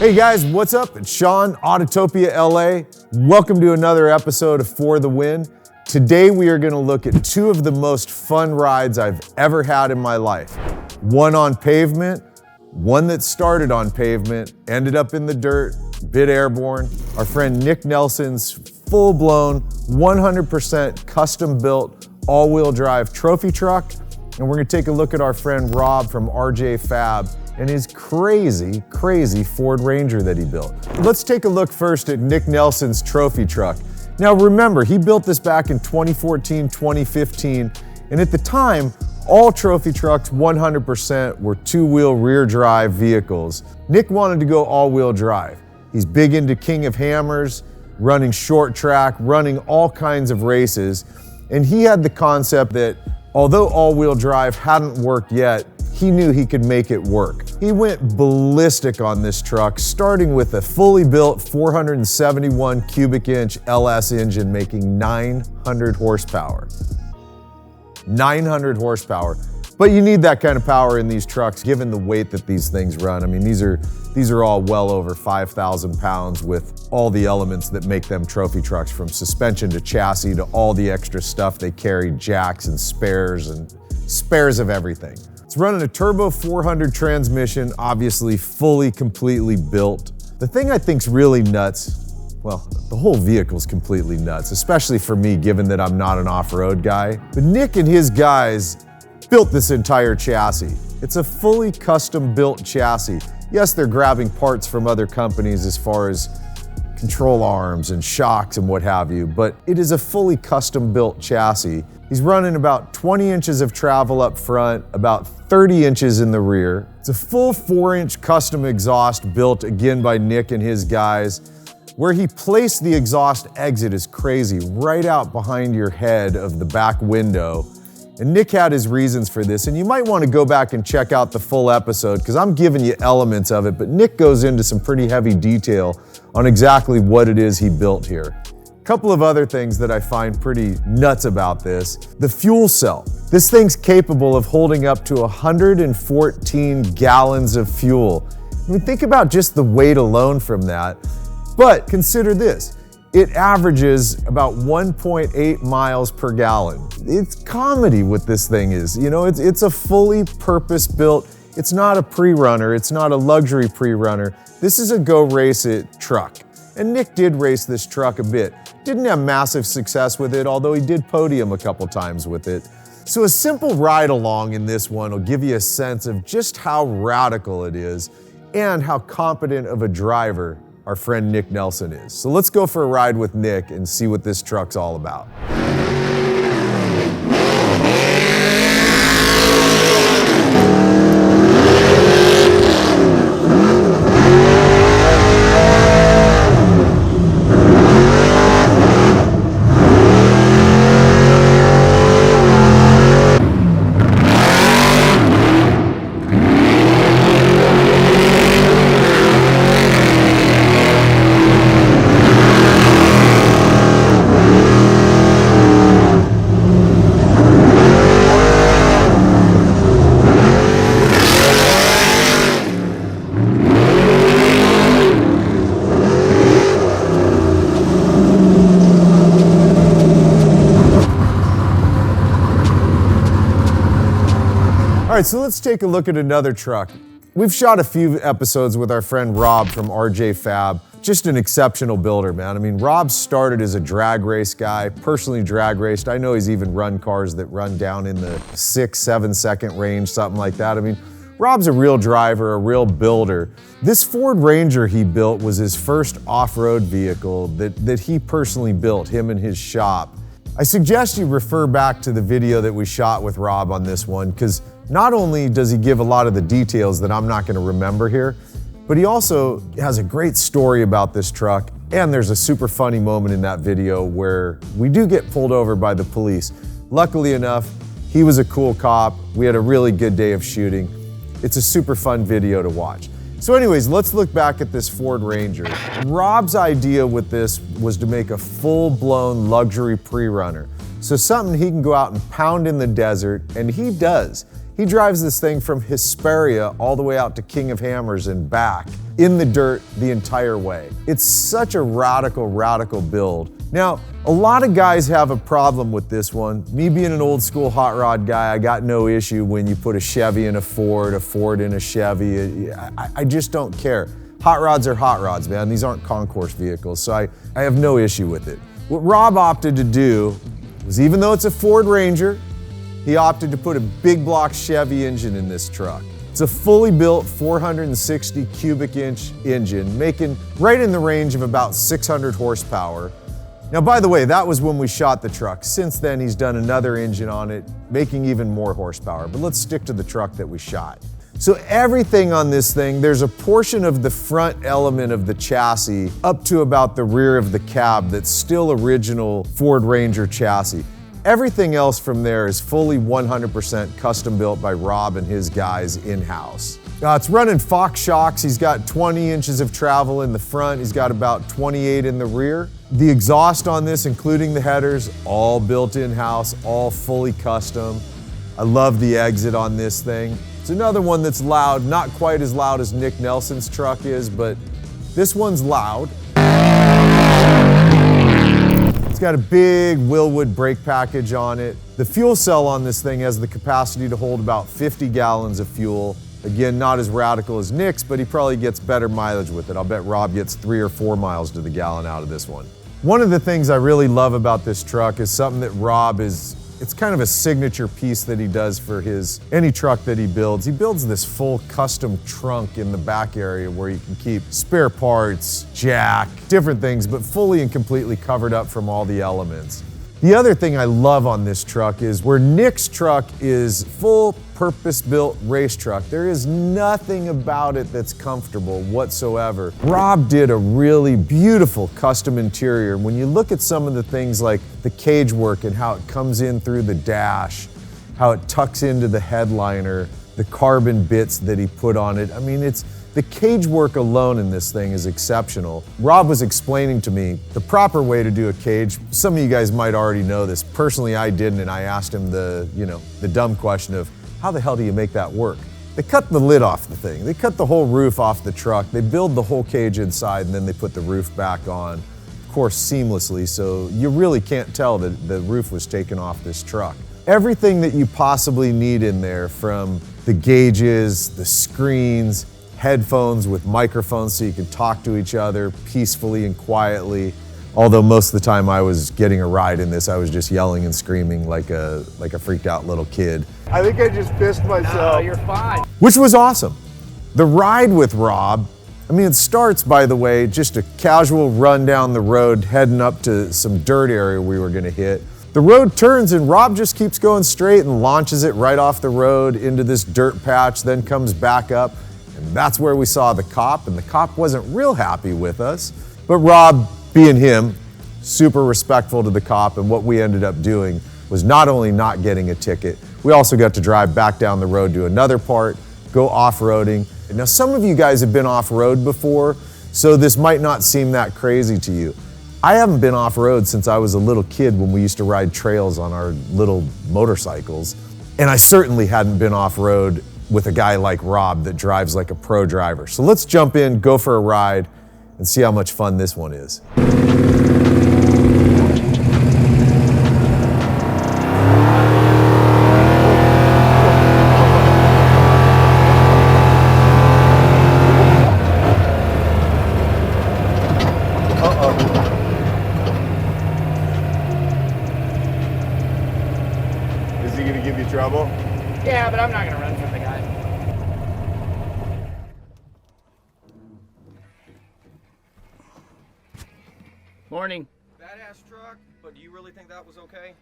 Hey guys, what's up? It's Sean, Autotopia LA. Welcome to another episode of For the Win. Today we are gonna look at two of the most fun rides I've ever had in my life. One on pavement, one that started on pavement, ended up in the dirt, bit airborne. Our friend Nick Nelson's full-blown, 100% custom-built, all-wheel drive trophy truck. And we're gonna take a look at our friend Rob from RJ Fab and his crazy Ford Ranger that he built. Let's take a look first at Nick Nelson's trophy truck. Now remember, he built this back in 2014, 2015, and at the time, all trophy trucks 100% were two-wheel rear drive vehicles. Nick wanted to go all-wheel drive. He's big into King of Hammers, running short track, running all kinds of races, and he had the concept that although all-wheel drive hadn't worked yet, he knew he could make it work. He went ballistic on this truck, starting with a fully built 471 cubic inch LS engine making 900 horsepower. 900 horsepower. But you need that kind of power in these trucks given the weight that these things run. I mean, these are all well over 5,000 pounds with all the elements that make them trophy trucks, from suspension to chassis to all the extra stuff they carry, jacks and spares of everything. It's running a turbo 400 transmission, obviously fully, completely built. The thing I think's really nuts, well, the whole vehicle's completely nuts, especially for me, given that I'm not an off-road guy. But Nick and his guys built this entire chassis. It's a fully custom-built chassis. Yes, they're grabbing parts from other companies as far as control arms and shocks and what have you, but it is a fully custom-built chassis. He's running about 20 inches of travel up front, about 30 inches in the rear. It's a full 4-inch custom exhaust built again by Nick and his guys. Where he placed the exhaust exit is crazy, right out behind your head of the back window. And Nick had his reasons for this, and you might want to go back and check out the full episode because I'm giving you elements of it, but Nick goes into some pretty heavy detail on exactly what it is he built here. A couple of other things that I find pretty nuts about this. The fuel cell. This thing's capable of holding up to 114 gallons of fuel. I mean, think about just the weight alone from that. But consider this. It averages about 1.8 miles per gallon. It's comedy what this thing is. You know, it's a fully purpose-built, it's not a pre-runner, it's not a luxury pre-runner. This is a go race it truck. And Nick did race this truck a bit. Didn't have massive success with it, although he did podium a couple times with it. So a simple ride along in this one will give you a sense of just how radical it is and how competent of a driver our friend Nick Nelson is. So let's go for a ride with Nick and see what this truck's all about. All right, so let's take a look at another truck. We've shot a few episodes with our friend Rob from RJ Fab. Just an exceptional builder, man. I mean, Rob started as a drag race guy, personally drag raced. I know he's even run cars that run down in the 6-7 second range, something like that. I mean, Rob's a real driver, a real builder. This Ford Ranger he built was his first off-road vehicle that he personally built, him and his shop. I suggest you refer back to the video that we shot with Rob on this one, because not only does he give a lot of the details that I'm not going to remember here, but he also has a great story about this truck, and there's a super funny moment in that video where we do get pulled over by the police. Luckily enough, he was a cool cop. We had a really good day of shooting. It's a super fun video to watch. So anyways, let's look back at this Ford Ranger. Rob's idea with this was to make a full-blown luxury pre-runner. So something he can go out and pound in the desert, and he does. He drives this thing from Hesperia all the way out to King of Hammers and back in the dirt the entire way. It's such a radical build. Now, a lot of guys have a problem with this one. Me being an old school hot rod guy, I got no issue when you put a Chevy in a Ford in a Chevy. I just don't care. Hot rods are hot rods, man. These aren't concourse vehicles, so I have no issue with it. What Rob opted to do was, even though it's a Ford Ranger, he opted to put a big block Chevy engine in this truck. It's a fully built 460 cubic inch engine, making right in the range of about 600 horsepower. Now, by the way, that was when we shot the truck. Since then, he's done another engine on it, making even more horsepower. But let's stick to the truck that we shot. So everything on this thing, there's a portion of the front element of the chassis up to about the rear of the cab that's still original Ford Ranger chassis. Everything else from there is fully 100% custom built by Rob and his guys in-house. It's running Fox shocks. He's got 20 inches of travel in the front. He's got about 28 in the rear. The exhaust on this, including the headers, all built in-house, all fully custom. I love the exit on this thing. It's another one that's loud, not quite as loud as Nick Nelson's truck is, but this one's loud. It's got a big Willwood brake package on it. The fuel cell on this thing has the capacity to hold about 50 gallons of fuel. Again, not as radical as Nick's, but he probably gets better mileage with it. I'll bet Rob gets 3 or 4 miles to the gallon out of this one. One of the things I really love about this truck is something that Rob it's kind of a signature piece that he does for any truck that he builds. He builds this full custom trunk in the back area where you can keep spare parts, jack, different things, but fully and completely covered up from all the elements. The other thing I love on this truck is where Nick's truck is full purpose-built race truck. There is nothing about it that's comfortable whatsoever. Rob did a really beautiful custom interior. When you look at some of the things like the cage work and how it comes in through the dash, how it tucks into the headliner, the carbon bits that he put on it, I mean, the cage work alone in this thing is exceptional. Rob was explaining to me the proper way to do a cage. Some of you guys might already know this. Personally, I didn't, and I asked him the dumb question of, how the hell do you make that work? They cut the lid off the thing. They cut the whole roof off the truck. They build the whole cage inside, and then they put the roof back on, of course, seamlessly, so you really can't tell that the roof was taken off this truck. Everything that you possibly need in there, from the gauges, the screens, headphones with microphones so you can talk to each other peacefully and quietly. Although most of the time I was getting a ride in this, I was just yelling and screaming like a freaked out little kid. I think I just pissed myself. No, you're fine. Which was awesome. The ride with Rob, I mean, it starts, by the way, just a casual run down the road heading up to some dirt area we were gonna hit. The road turns and Rob just keeps going straight and launches it right off the road into this dirt patch, then comes back up. And that's where we saw the cop, and the cop wasn't real happy with us. But Rob, being him, super respectful to the cop, and what we ended up doing was not only not getting a ticket, we also got to drive back down the road to another part, go off-roading. Now, some of you guys have been off-road before, so this might not seem that crazy to you. I haven't been off-road since I was a little kid when we used to ride trails on our little motorcycles. And I certainly hadn't been off-road with a guy like Rob that drives like a pro driver. So let's jump in, go for a ride, and see how much fun this one is. Is he gonna give you trouble? Yeah, but I'm not gonna run from the guy. Morning. Badass truck, but do you really think that was okay?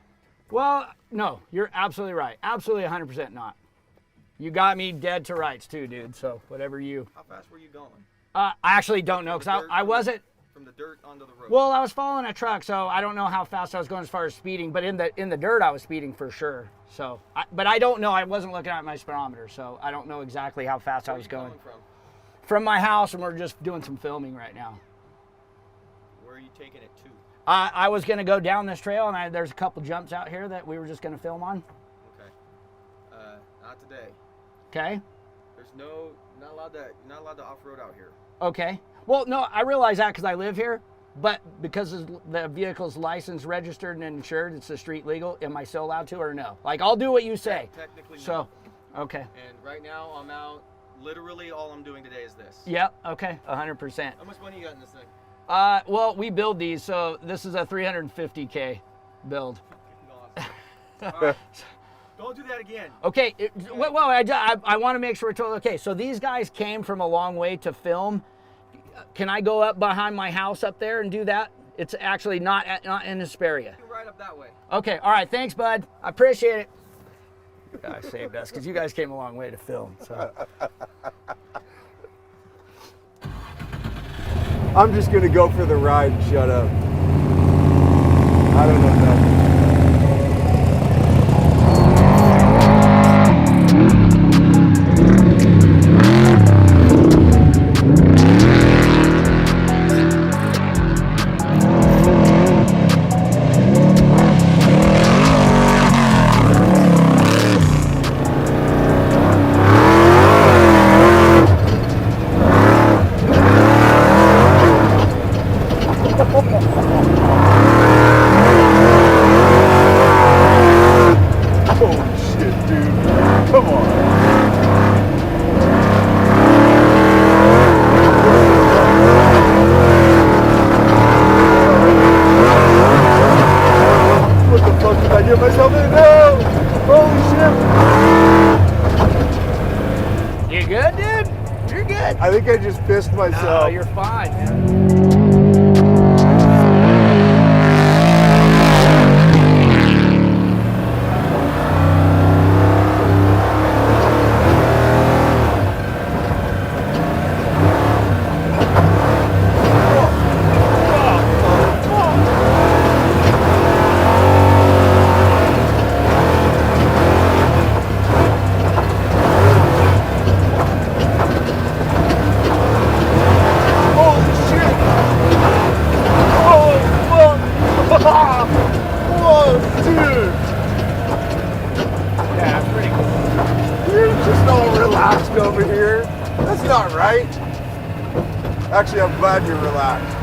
Well, no, you're absolutely right. Absolutely 100% not. You got me dead to rights too, dude, so whatever you... How fast were you going? I actually don't know, because I wasn't... From the dirt onto the road. Well, I was following a truck, so I don't know how fast I was going as far as speeding, but in the dirt I was speeding for sure. So, but I don't know, I wasn't looking at my speedometer, so I don't know exactly how fast I was going. From? From my house, and we're just doing some filming right now. Where are you taking it to? I was going to go down this trail, and there's a couple jumps out here that we were just going to film on. Okay. Not today. Okay. There's not allowed to off-road out here. Okay. Well, no, I realize that because I live here, but because the vehicle's licensed, registered, and insured, it's the street legal. Am I still allowed to or no? Like, I'll do what you say. Technically, no. So, okay. And right now, I'm out. Literally, all I'm doing today is this. Yep. Okay. 100%. How much money you got in this thing? Well, we build these, so this is a 350K build. Awesome. All right. Don't do that again. Okay. Well, I want to make sure we're totally okay. So these guys came from a long way to film. Can I go up behind my house up there and do that? It's actually not in Hesperia. You can ride up that way. Okay. All right. Thanks, bud. I appreciate it. You guys saved us because you guys came a long way to film. So. I'm just gonna go for the ride and shut up. I don't know nothing. You good, dude? You're good. I think I just pissed myself. No, you're fine, man. Over here. That's not right. Actually, I'm glad you're relaxed.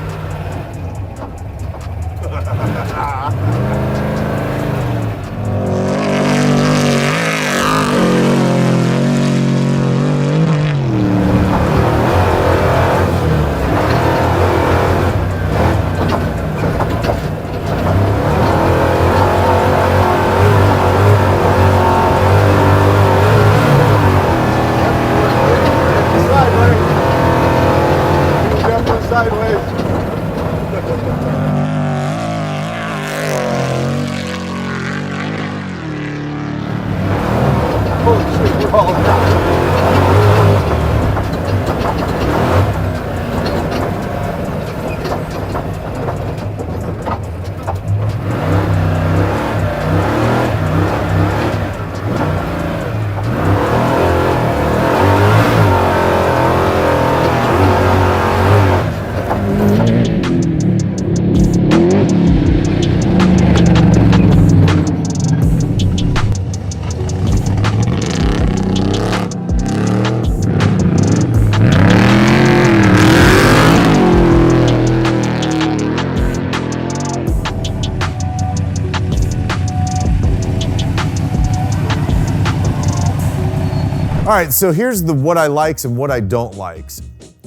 All right, so here's the what I likes and what I don't likes.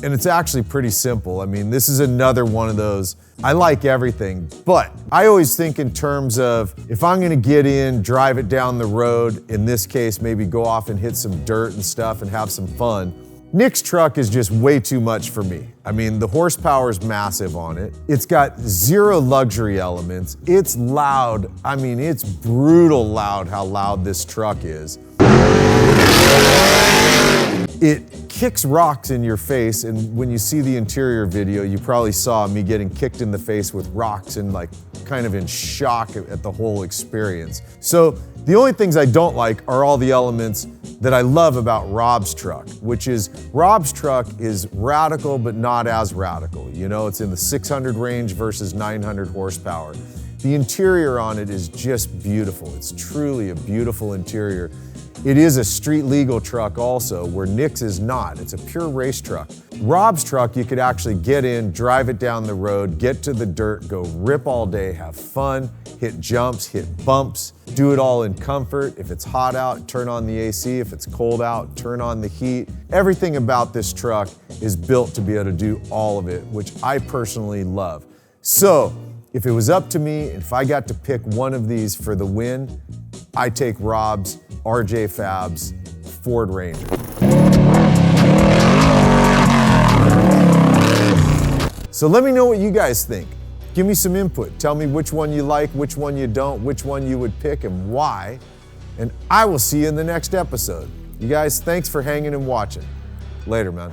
And it's actually pretty simple. I mean, this is another one of those, I like everything, but I always think in terms of if I'm gonna get in, drive it down the road, in this case, maybe go off and hit some dirt and stuff and have some fun, Nick's truck is just way too much for me. I mean, the horsepower is massive on it. It's got zero luxury elements. It's loud. I mean, it's brutal loud how loud this truck is. It kicks rocks in your face, and when you see the interior video, you probably saw me getting kicked in the face with rocks and like kind of in shock at the whole experience. So the only things I don't like are all the elements that I love about Rob's truck, which is Rob's truck is radical, but not as radical. You know, it's in the 600 range versus 900 horsepower. The interior on it is just beautiful. It's truly a beautiful interior. It is a street legal truck also, where Nick's is not. It's a pure race truck. Rob's truck, you could actually get in, drive it down the road, get to the dirt, go rip all day, have fun, hit jumps, hit bumps, do it all in comfort. If it's hot out, turn on the AC. If it's cold out, turn on the heat. Everything about this truck is built to be able to do all of it, which I personally love. So, if it was up to me, if I got to pick one of these for the win, I take Rob's RJ Fab's Ford Ranger. So let me know what you guys think. Give me some input. Tell me which one you like, which one you don't, which one you would pick and why. And I will see you in the next episode. You guys, thanks for hanging and watching. Later, man.